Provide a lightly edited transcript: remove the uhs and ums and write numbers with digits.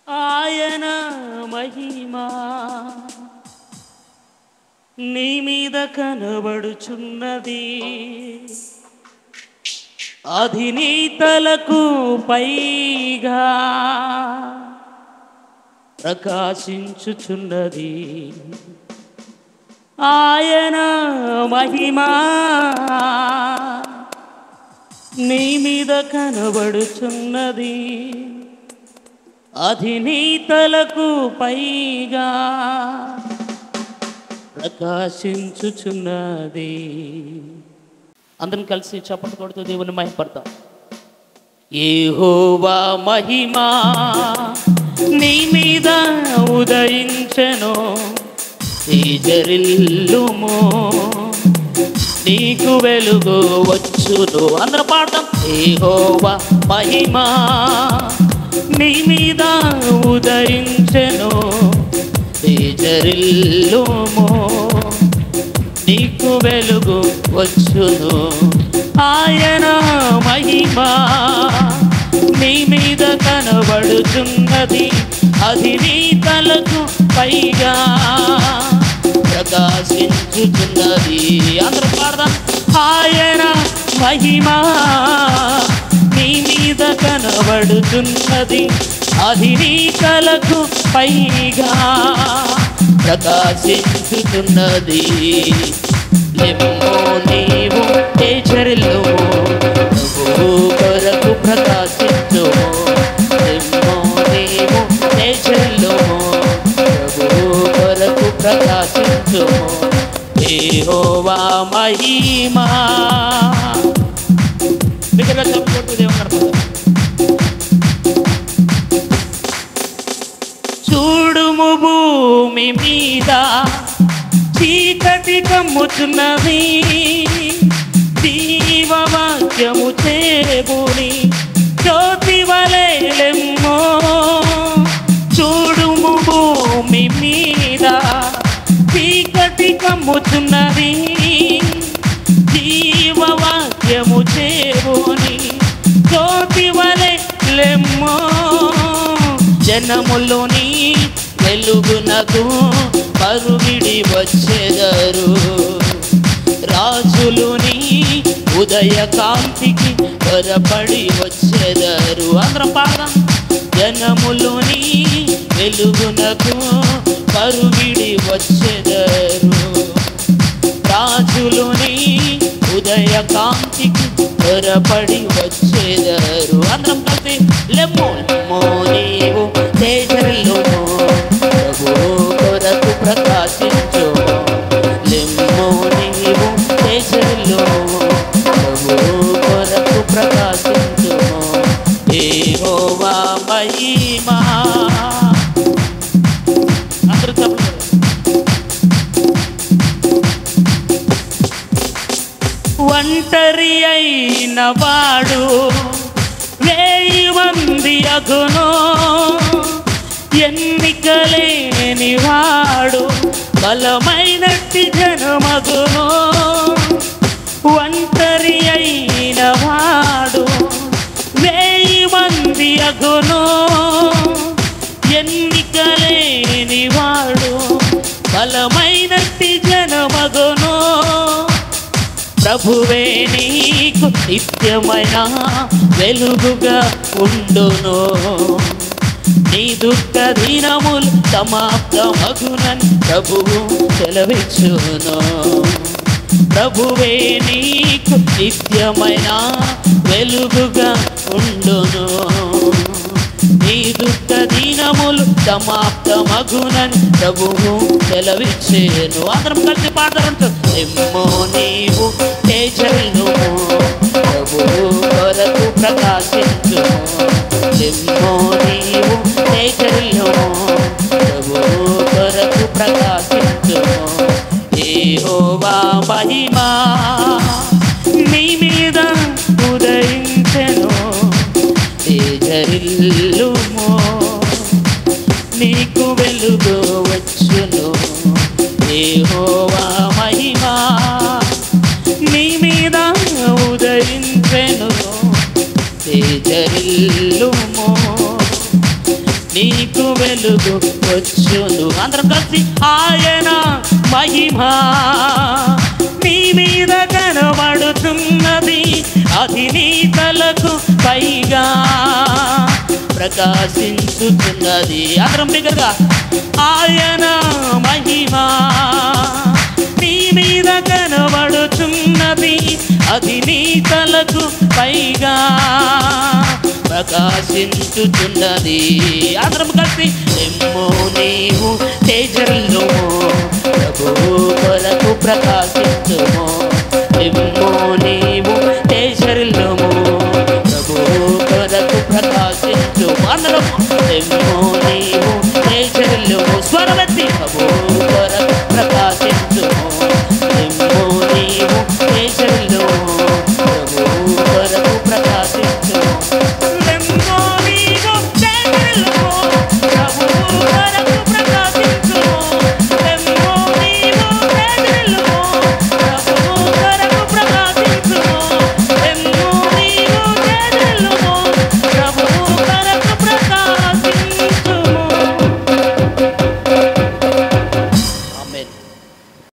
ఆయన మహిమా నీ మీద కనబడుచున్నది, అది నీ తలకు పైగా ప్రకాశించుచున్నది. ఆయన మహిమా నీ మీద కనబడుచున్నది, అది నీ తలకు పైగా ప్రకాశించుచున్నది. అందరం కలిసి చప్పట్లు కొడుతూ దేవుని మహిమపడతాం. యెహోవా మహిమా నీ మీద ఉదయించెను, తేజరిల్లుము నీకు వెలుగు వచ్చును. అందరూ పాడతాం. యెహోవా మహిమా నీ మీద ఉదయించెను, తేజరిల్లుము నీకు వెలుగు వచ్చును. ఆయన మహిమా నీ మీద కనబడుచున్నది, అది నీ తలకు పైగా ప్రకాశించుచున్నది. అందరూ పాడదాం. ఆయన మహిమా నీ మీద కనబడుచున్నది, అది నీ తలకు పైగా ప్రకాశించుచున్నది. లెమ్మో నీవు తేజరిల్లుము, ప్రభువు కొరకు ప్రకాశించుము. లెమ్మో నీవు తేజరిల్లుము, ప్రభువు కొరకు ప్రకాశించుము. యెహోవా మహిమా దగ్గర చెప్పుకుంటూ దేవుని చూడుము భూమి మీద చీకటి కమ్ముచున్నది, జీవవాక్యము చేబుని జ్యోతి వలె లెమ్మో. చూడుము భూమి మీద చీకటి కమ్ముచున్నది, జీవవాక్యము చేబుని జ్యోతి వలె లెమ్మో. జనములోని వెలుగునకు పరుగిడి వచ్చెదరు, రాజులుని ఉదయ కాంతికి త్వరపడి వచ్చెదరు. అందరం పాడదాం. జనములోని వెలుగునకు పరుగిడి వచ్చెదరు, రాజులుని ఉదయ కాంతికి త్వరపడి వచ్చెదరు. అందరం కలిసి లెమ్మో లెమ్మో నీవు తేజరిల్లుము, ప్రభువు కొరకు ప్రకాశించుము. లెమ్మో నీవు తేజరిల్లుము, ప్రభువు కొరకు ప్రకాశించుము. యెహోవా మహిమా. అందరూ చెప్పండి. ఒంటరి అయిన వాడు 1000 మంది అగును, ఎన్నికలేని వాడు బలమైనట్టి జనమగును. ఒంటరి అయిన వాడు 1000 మంది అగును, ఎన్నికలేని వాడు బలమైనట్టి జనమగును. ప్రభువే నీకు నిత్యమైన వెలుగుగా ఉండును, నీ దుఃఖ దినములు సమాప్తమగునని ప్రభువు సెలవిచ్చును. ప్రభువే నీకు నిత్యమైన వెలుగుగా ఉండును, నీ దుఃఖ దినములు సమాప్తమగునని ప్రభువు సెలవిచ్చేను. అందరం కలిసి పాడతారంటూ లెమ్మో నీవు తేజరిల్లుము, ప్రభువు కొరకు ప్రకాశించుము. లెమ్మో నీవు తేజరిల్లుము, ప్రభువు కొరకు ప్రకాశించుము. యెహోవా మహిమా నీ మీద ఉదయించెను, తేజరిల్లుము నీకు వెలుగు వచ్చును. యెహోవా మహిమా నీ మీద ఉదయించెను, తేజరిల్లుము నీకు వెలుగు వచ్చును. అందరం కలిసి ఆయన మహిమ నీ మీద కనబడుతున్నది, అది నీ తలకు పైగా ప్రకాశించుతున్నది. అందరం బిగ్గరగా ఆయన మహిమ నీ మీద కనబడుతున్నది, అది నీ తలకు పైగా ప్రకాశించుతున్నది. అందరం కలిసి నిమ్ము నీవు తేజల్లుము, ప్రభువు కొరకు ప్రకాశించుము. నిమ్ము నీవు తేజల్లుము, ప్రభువు కొరకు ప్రకాశించుము. అందరం నిమ్ము నీవు తేజల్లుము. స్వరమే